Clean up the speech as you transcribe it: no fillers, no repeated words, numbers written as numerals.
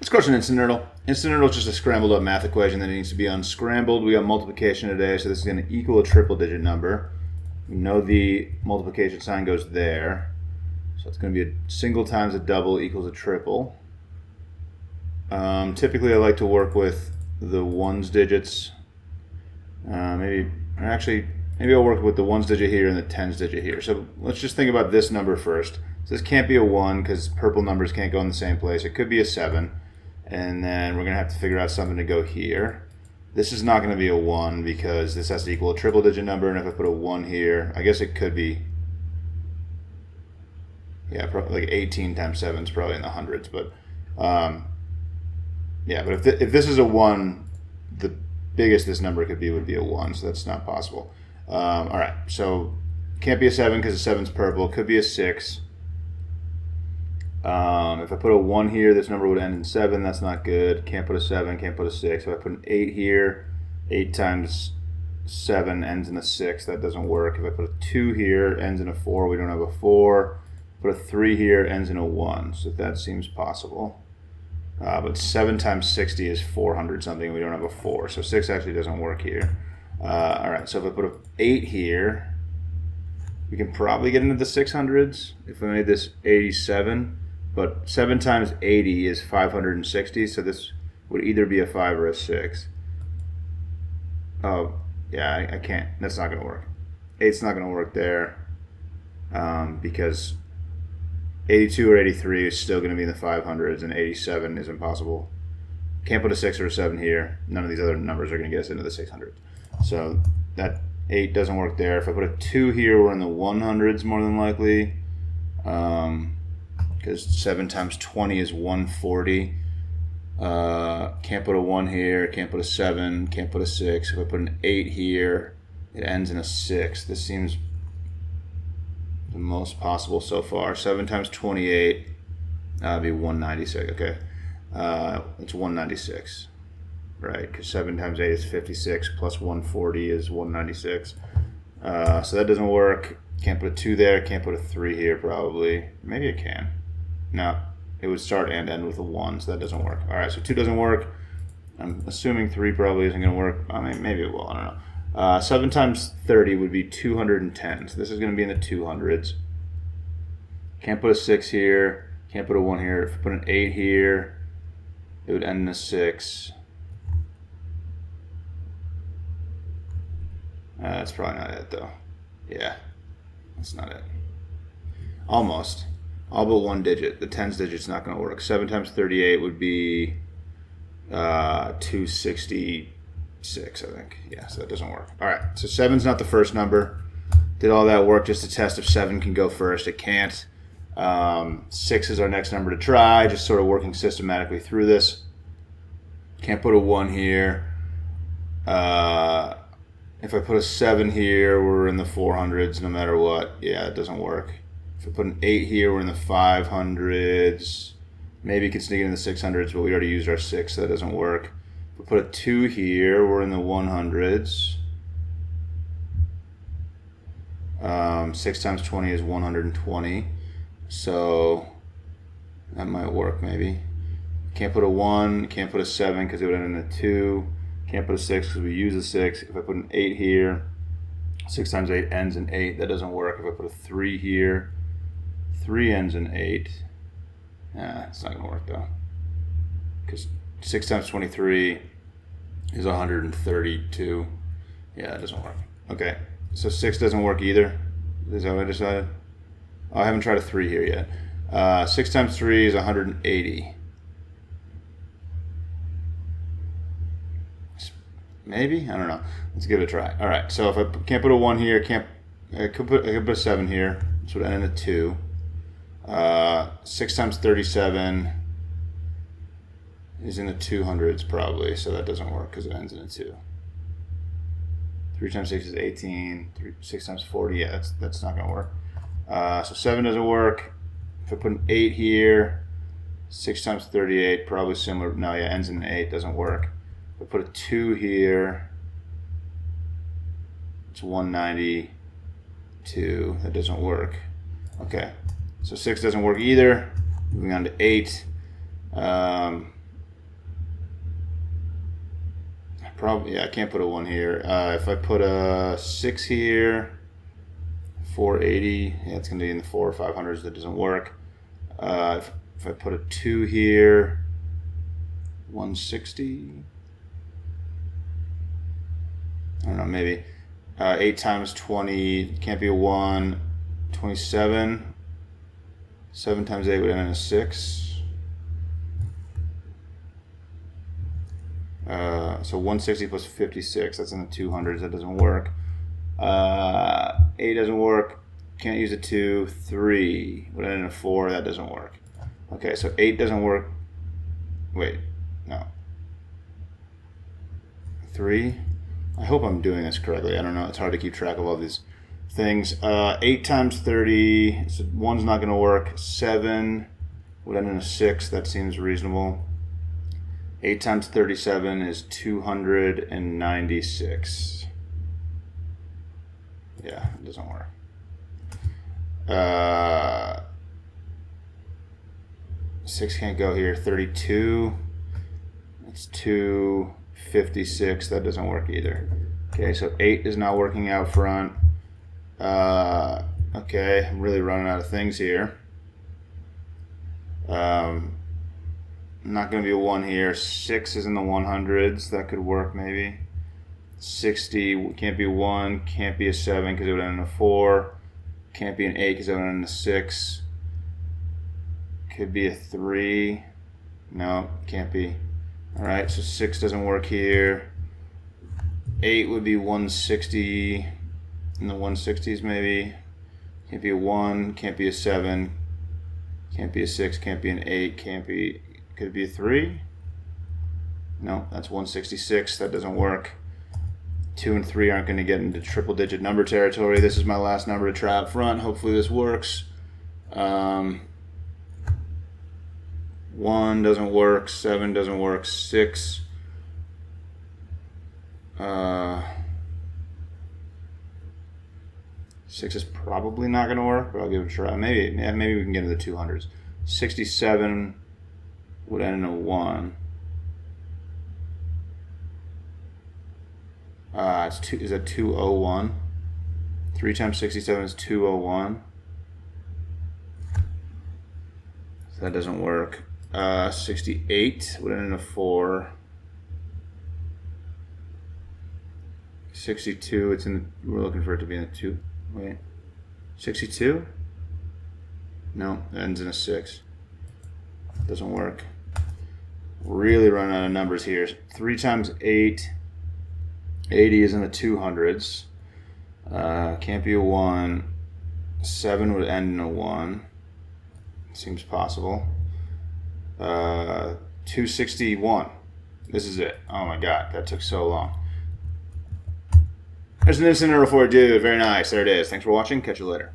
Let's crush an instant nerdle. Instant nerdle is just a scrambled up math equation that needs to be unscrambled. We got multiplication today, so this is going to equal a triple digit number. We know the multiplication sign goes there. So it's going to be a single times a double equals a triple. Typically I like to work with the ones digits. Maybe I'll work with the ones digit here and the tens digit here. So let's just think about this number first. So this can't be a 1 because purple numbers can't go in the same place. It could be a 7. And then we're going to have to figure out something to go here. This is not going to be a 1 because this has to equal a triple digit number. And if I put a 1 here, I guess it could be, yeah, probably like 18 times 7 is probably in the hundreds. But yeah, but if this is a 1, the biggest this number could be would be a 1. So that's not possible. All right, so can't be a 7 because the 7's purple. Could be a 6. If I put a 1 here, this number would end in 7. That's not good. Can't put a 7, can't put a 6. If I put an 8 here, 8 times 7 ends in a 6. That doesn't work. If I put a 2 here, ends in a 4. We don't have a 4. Put a 3 here, ends in a 1. So that seems possible. But 7 times 60 is 400 something. We don't have a 4. So 6 actually doesn't work here. All right, so if I put an 8 here, we can probably get into the 600s if we made this 87. But 7 times 80 is 560, so this would either be a 5 or a 6. Oh, yeah, I can't. That's not going to work. 8's not going to work there because 82 or 83 is still going to be in the 500s, and 87 is impossible. Can't put a 6 or a 7 here. None of these other numbers are going to get us into the 600s. So that 8 doesn't work there. If I put a 2 here, we're in the 100s more than likely. Because 7 times 20 is 140. Can't put a 1 here, can't put a 7, can't put a 6. If I put an 8 here, it ends in a 6. This seems the most possible so far. 7 times 28, that'd be 196. Okay, it's 196, right? Because 7 times 8 is 56, plus 140 is 196. So that doesn't work. Can't put a 2 there, can't put a 3 here probably. Maybe it can. No, it would start and end with a 1, so that doesn't work. All right, so 2 doesn't work. I'm assuming 3 probably isn't going to work. I mean, maybe it will. I don't know. 7 times 30 would be 210. So this is going to be in the 200s. Can't put a 6 here. Can't put a 1 here. If I put an 8 here, it would end in a 6. That's probably not it, though. Yeah, that's not it. Almost. All but one digit. The tens digit's not going to work. 7 times 38 would be 266, I think. Yeah, so that doesn't work. All right, so 7's not the first number. Did all that work just to test if 7 can go first. It can't. 6 is our next number to try, just sort of working systematically through this. Can't put a 1 here. If I put a 7 here, we're in the 400s no matter what. Yeah, it doesn't work. If I put an 8 here, we're in the 500s. Maybe it could sneak in the 600s, but we already used our 6, so that doesn't work. If we put a 2 here, we're in the 100s. 6 times 20 is 120. So that might work maybe. Can't put a 1, can't put a 7 because it would end in a 2. Can't put a 6 because we use a 6. If I put an 8 here, 6 times 8 ends in 8. That doesn't work. If I put a 3 here, 3 ends in 8. It's not going to work though. Because 6 times 23 is 132. Yeah, that doesn't work. Okay, so 6 doesn't work either. Is that what I decided? Oh, I haven't tried a 3 here yet. 6 times 3 is 180. Maybe? I don't know. Let's give it a try. All right, so if I can't put a 1 here, I could put a 7 here. This would end in a 2. 6 times 37 is in the 200s probably, so that doesn't work because it ends in a 2. 3 times 6 is 18. 6 times 40, yeah, that's not going to work. So 7 doesn't work. If I put an 8 here, 6 times 38, probably similar. No, yeah, ends in an 8, doesn't work. If I put a 2 here, it's 192. That doesn't work. Okay, so 6 doesn't work either. Moving on to 8. Probably, yeah, I can't put a 1 here. If I put a 6 here, 480, yeah, it's going to be in the 4 or 500s. That doesn't work. If I put a 2 here, 160. I don't know, maybe. 8 times 20, can't be a 1. 27. 7 times 8 would end in a 6. So 160 plus 56, that's in the 200s. That doesn't work. 8 doesn't work. Can't use a 2. 3 would end in a 4. That doesn't work. Okay, so 8 doesn't work. Wait, no. 3. I hope I'm doing this correctly. I don't know. It's hard to keep track of all these things. 8 times 30. So 1's not going to work. 7 would end in a 6. That seems reasonable. 8 times 37 is 296. Yeah, it doesn't work. 6 can't go here. 32. That's 256. That doesn't work either. Okay, so 8 is not working out front. Okay, I'm really running out of things here. Not going to be a 1 here. 6 is in the 100s. That could work maybe. 60 can't be 1. Can't be a 7 because it would end in a 4. Can't be an 8 because it would end in a 6. Could be a 3. No, can't be. All right, so 6 doesn't work here. 8 would be 160 in the 160s maybe. Can't be a 1. Can't be a 7. Can't be a 6. Can't be an 8. Can't be. Could it be a 3? No, that's 166. That doesn't work. 2 and 3 aren't going to get into triple digit number territory. This is my last number to try up front. Hopefully this works. 1 doesn't work. 7 doesn't work. 6. 6 is probably not going to work, but I'll give it a try. Maybe we can get into the 200s. 67 would end in a 1. It's 2. Is that 201? 3 times 67 is 201. So that doesn't work. 68 would end in a 4. 62. It's in. We're looking for it to be in the 2. Wait. 62? No, it ends in a 6. Doesn't work. Really running out of numbers here. 3 times 8. 80 is in the 200s. Can't be a 1. 7 would end in a 1. Seems possible. 261. This is it. Oh my god, that took so long. There's an instant nerdle for it, dude. Very nice. There it is. Thanks for watching. Catch you later.